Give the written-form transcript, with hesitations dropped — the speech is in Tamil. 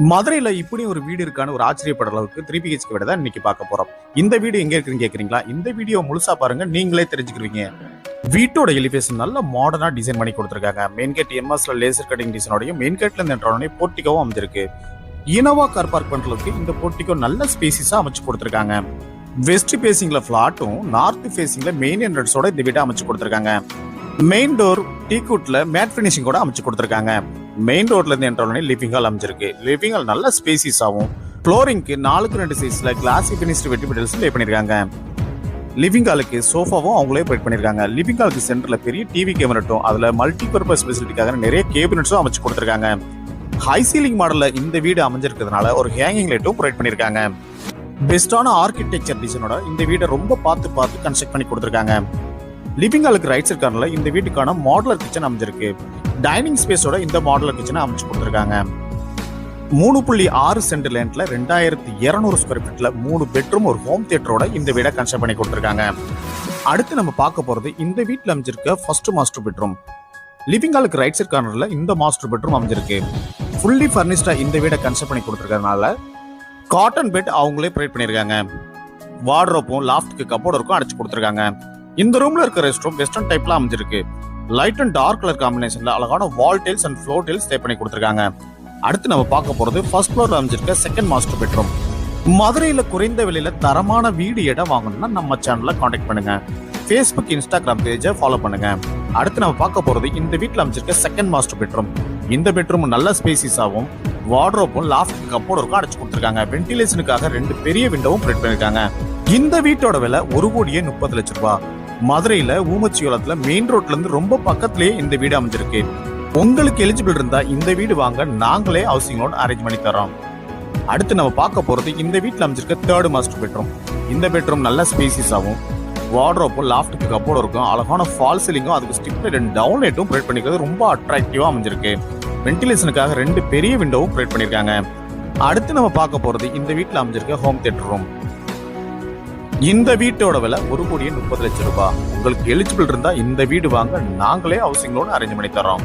மதுரையில இப்படி ஒரு வீடு இருக்கான்னு ஒரு ஆச்சரியப்படுற அளவுக்கு 3 பிஹெச்கே வீடு தான் இன்னைக்கு பார்க்க போறோம். இந்த வீடு எங்க இருக்குன்னு கேக்குறீங்களா? இந்த வீடியோ முழுசா பாருங்க, நீங்களே தெரிஞ்சுக்கிறீங்க. வீட்டோட எலிவேஷன் நல்ல மாடர்னா டிசைன் பண்ணி கொடுத்துருக்காங்க. மெயின் கேட் எம்எஸ்ல லேசர் கட்டிங் டிசைனோடையும் மெயின் கேட்ல இருந்து என்ட்ரோனே போர்ட்டிகோவும் அமைஞ்சிருக்கு. இனோவா கார் பார்க் பண்றதுக்கு இந்த போர்ட்டிகோ நல்ல ஸ்பேசிஸா அமைச்சு கொடுத்துருக்காங்க. வெஸ்ட் ஃபேசிங்ல பிளாட்டும் நார்த் ஃபேசிங்ல மெயின் என்ட்ரன்ஸோட இந்த வீட்டை அமைச்சு கொடுத்துருக்காங்க. மெயின் டோர் டீக்குட்ல மேட் பினிஷிங் கூட அமைச்சு கொடுத்துருக்காங்க. மெயின் ரோட்ல இருந்து என்ட்ரோனே லிவிங் ஹால் அமைஞ்சிருக்கு. லிவிங் ஹால் நல்ல ஸ்பேசிஸ் ஆகும். ஃப்ளோரிங்க்கு 4x2 சைஸ்ல கிளாசி பினிஷ்டு வெட்டிபிடல்ஸ் லே பண்ணிருக்காங்க. லிவிங் ஹாலுக்கு சோஃபாவும் அவங்களே ப்ரொவைட் பண்ணிருக்காங்க. லிவிங் ஹாலுக்கு சென்டர்ல பெரிய டிவி கேபினட்டும் அதுல மல்டி பர்பஸ் ஃபெசிலிட்டிக்காக நிறைய கேபினட்ஸும் அமைச்சு கொடுத்துருக்காங்க. ஹை சீலிங் மாடல்ல இந்த வீடு அமைஞ்சிருக்கிறதுனால ஒரு ஹேங்கிங் லைட்டும் ப்ரொவைட் பண்ணிருக்காங்க. பெஸ்டான ஆர்கிடெக்சர் டிசைனோட இந்த வீடை ரொம்ப பார்த்து கன்ஸ்ட்ரக்ட் பண்ணி கொடுத்துருக்காங்க. லிவிங் ஹாலுக்கு ரைட் சைட் கார்னர்ல இந்த வீட்டுக்கான மாடுலர் கிச்சன் அமைஞ்சிருக்கு. டைனிங் ஸ்பேஸோட இந்த மாடுலர் கிச்சனை அமைச்சு கொடுத்துருக்காங்க. 3.6 சென்ட் லேண்ட்ல 2200 ஸ்கொயர் ஃபீட்ல 3 பெட்ரூம் ஒரு ஹோம் தியேட்டரோட இந்த வீடை கன்ஸ்ட்ரக்ட் பண்ணி கொடுத்துருக்காங்க. அடுத்து நம்ம பார்க்க போறது இந்த வீட்டில் அமைஞ்சிருக்க ஃபர்ஸ்ட் மாஸ்டர் பெட்ரூம். லிவிங் ஹாலுக்கு ரைட் சைட் கார்னர்ல இந்த மாஸ்டர் பெட்ரூம் அமைஞ்சிருக்கு. ஃபுல்லி ஃபர்னிஷ்டா இந்த வீடை கன்ஸ்ட்ரக்ட் பண்ணி கொடுத்துருக்கறதுனால காட்டன் பெட் அவங்களே ப்ரொவைட் பண்ணிருக்காங்க. வார்ட்ரோப்பும் லாஃப்ட்க்கு கபோர்டும் அடைச்சு கொடுத்துருக்காங்க. இந்த ரூம்ல இருக்க ரெஸ்ட் ரூம் வெஸ்டர்ன் டைப்ல அமைஞ்சிருக்கு. லைட் அண்ட் டார்க் கலர் காம்பினேஷன்ல அழகான வால் tiles and floor tiles stay பண்ணி கொடுத்துருக்காங்க. அடுத்து நம்ம பார்க்க போறது ஃபர்ஸ்ட் ஃப்ளோர்ல அமைஞ்சிருக்க செகண்ட் மாஸ்டர் பெட்ரூம். மதுரையில குறைந்த விலையில தரமான வீடு இடம் வாங்கணும்னா நம்ம சேனல்ல கான்டாக்ட் பண்ணுங்க. ஃபேஸ்புக் இன்ஸ்டாகிராம் பேஜை ஃபாலோ பண்ணுங்க. அடுத்து நம்ம பார்க்க போறது இந்த வீட்டில் அமைஞ்சிருக்க செகண்ட் மாஸ்டர் பெட்ரூம். இந்த பெட்ரூம் நல்ல ஸ்பேசிஸாகவும் வார்ட்ரோப்பும் லாஃப்ட் கப்போர்டும் அடைச்சு கொடுத்துருக்காங்க. வென்டிலேஷனுக்காக 2 பெரிய விண்டோவும் ப்ரொவைட் பண்ணிருக்காங்க. இந்த வீட்டோட விலை 1,30,00,000 ரூபாய். மதுரையில ஊமச்சியோளத்துல மெயின் ரோட்ல இருந்து ரொம்ப பக்கத்திலேயே இந்த வீடு அமைஞ்சிருக்கு. உங்களுக்கு எலிஜிபிள் இருந்தா இந்த வீடு வாங்க நாங்களே ஹவுசிங் லோன் அரேஞ்ச் பண்ணி தரோம். அடுத்து நம்ம பார்க்க போறது இந்த வீட்டில் அமைஞ்சிருக்க தேர்ட் மாஸ்டர் பெட்ரூம். இந்த பெட்ரூம் நல்ல ஸ்பேசிஸாகவும் வார்ட்ரோப்பும் லாஃப்ட்டுக்கு கப்போர்டும் இருக்கும். அழகான ஃபால் சீலிங்கும் அதுக்கு ஸ்டிப்லெட் அண்ட் டவுன் லைட்டும் ப்ரொவைட் பண்ணிக்கிறது ரொம்ப அட்ராக்டிவா அமைஞ்சிருக்கு. வென்டிலேஷனுக்காக 2 பெரிய விண்டோவும் ப்ரொவைட் பண்ணிருக்காங்க. அடுத்து நம்ம பார்க்க போறது இந்த வீட்டில் அமைஞ்சிருக்க ஹோம் தியேட்டர் ரூம். இந்த வீட்டோட விலை 1,30,00,000 ரூபாய். உங்களுக்கு எலிஜிபிள் இருந்தா இந்த வீடு வாங்க நாங்களே ஹவுசிங் லோன் அரேஞ்ச் பண்ணி தரோம்.